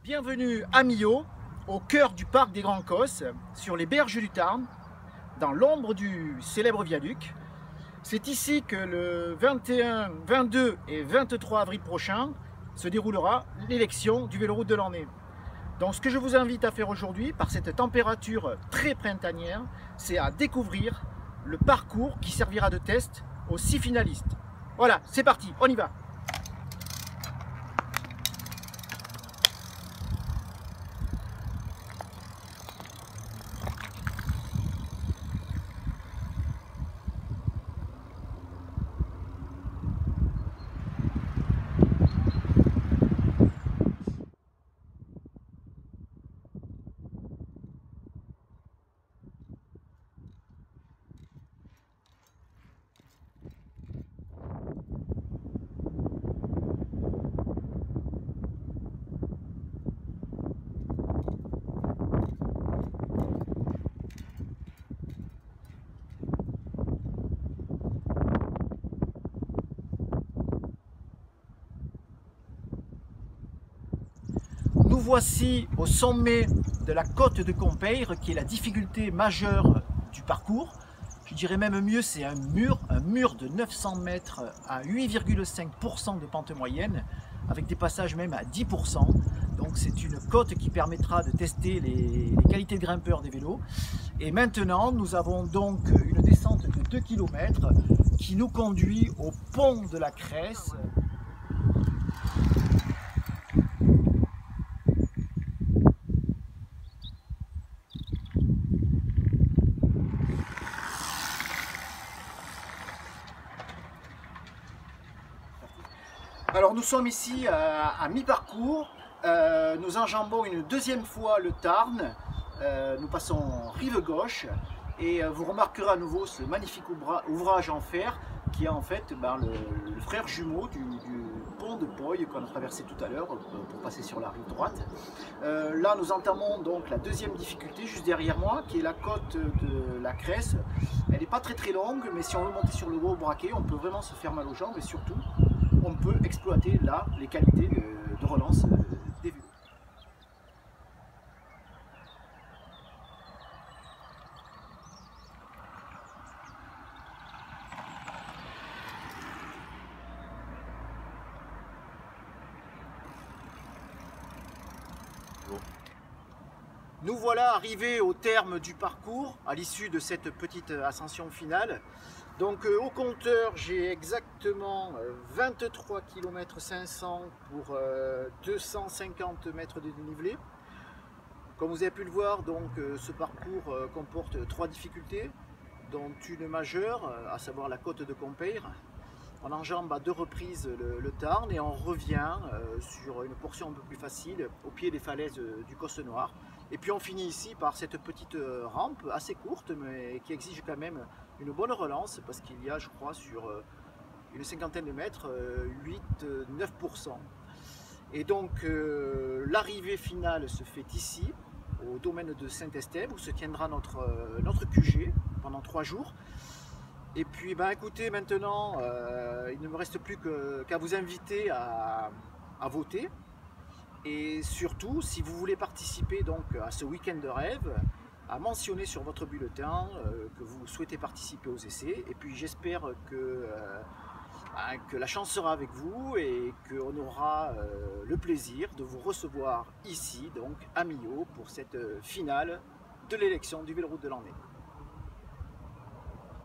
Bienvenue à Millau, au cœur du parc des Grands Causses, sur les berges du Tarn, dans l'ombre du célèbre viaduc. C'est ici que le 21, 22 et 23 avril prochain se déroulera l'élection du Véloroute de l'année. Donc ce que je vous invite à faire aujourd'hui, par cette température très printanière, c'est à découvrir le parcours qui servira de test aux 6 finalistes. Voilà, c'est parti, on y va! Nous voici au sommet de la côte de Compeire, qui est la difficulté majeure du parcours. Je dirais même mieux, c'est un mur de 900 mètres à 8,5% de pente moyenne, avec des passages même à 10%. Donc c'est une côte qui permettra de tester les qualités de grimpeur des vélos. Et maintenant, nous avons donc une descente de 2 km qui nous conduit au pont de la Cresse. Alors nous sommes ici à mi-parcours, nous enjambons une deuxième fois le Tarn, nous passons rive gauche et vous remarquerez à nouveau ce magnifique ouvrage en fer qui est en fait le frère jumeau du pont de Poy qu'on a traversé tout à l'heure pour passer sur la rive droite. Là nous entamons donc la deuxième difficulté juste derrière moi qui est la côte de la Cresse. Elle n'est pas très longue, mais si on veut monter sur le haut braquet on peut vraiment se faire mal aux jambes et surtout on peut exploiter là les qualités de relance des vélos. Nous voilà arrivés au terme du parcours, à l'issue de cette petite ascension finale. Donc au compteur, j'ai exactement 23 km 500 pour 250 mètres de dénivelé. Comme vous avez pu le voir, donc, ce parcours comporte 3 difficultés, dont une majeure, à savoir la côte de Compeire. On enjambe à 2 reprises le Tarn et on revient sur une portion un peu plus facile au pied des falaises du Causse Noir. Et puis on finit ici par cette petite rampe assez courte mais qui exige quand même une bonne relance parce qu'il y a, je crois, sur une cinquantaine de mètres, 8-9%. Et donc l'arrivée finale se fait ici, au domaine de Saint-Estève, où se tiendra notre QG pendant 3 jours. Et puis écoutez, maintenant il ne me reste plus qu'à vous inviter à voter. Et surtout, si vous voulez participer donc à ce week-end de rêve, à mentionner sur votre bulletin que vous souhaitez participer aux essais. Et puis j'espère que la chance sera avec vous et qu'on aura le plaisir de vous recevoir ici, donc à Millau, pour cette finale de l'élection du Véloroute de l'année.